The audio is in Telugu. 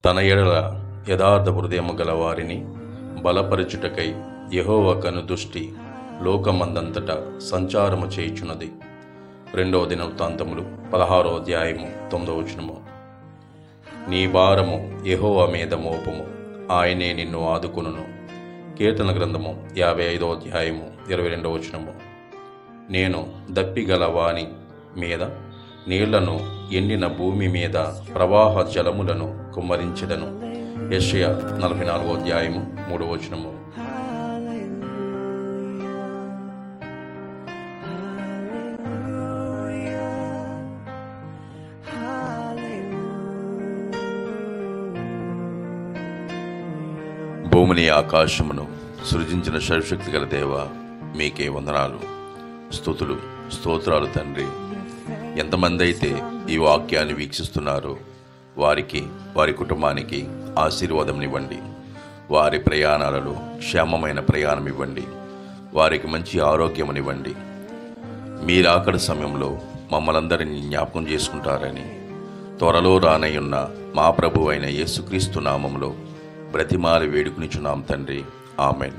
తన ఎడల యథార్థ హృదయము గల వారిని బలపరచుటకై యెహోవా కనుదృష్టి లోకమందంతటా సంచారము చేయుచున్నది. 2వ దినవృత్తాంతములు 16వ అధ్యాయము 9వ వచనము. నీ భారము యెహోవా మీద మోపము, ఆయనే నిన్ను ఆదుకొనును. కీర్తన గ్రంథము 55వ అధ్యాయము 22వ వచనము. నేను దప్పిగల వాని మీద నీళ్లను, ఎండిన భూమి మీద ప్రవాహ జలములను కుమ్మరించెదను. యెషయా 44వ అధ్యాయము 3వ వచనము. భూమిని ఆకాశమును సృజించిన సర్వశక్తి గల దేవ, మీకే వందనాలు, స్తుతులు, స్తోత్రాలు తండ్రి. ఎంతమంది అయితే ఈ వాక్యాన్ని వీక్షిస్తున్నారో వారికి, వారి కుటుంబానికి ఆశీర్వాదం ఇవ్వండి. వారి ప్రయాణాలలో క్షేమమైన ప్రయాణం ఇవ్వండి. వారికి మంచి ఆరోగ్యమునివ్వండి. మీరు ఆఖరి సమయంలో మమ్మల్ందరినీ జ్ఞాపకం చేసుకుంటారని త్వరలో రానయ్యున్న మా ప్రభు అయిన యేసుక్రీస్తు నామములో బ్రతిమాలి వేడుకునిచున్నాం తండ్రి. ఆమెన్.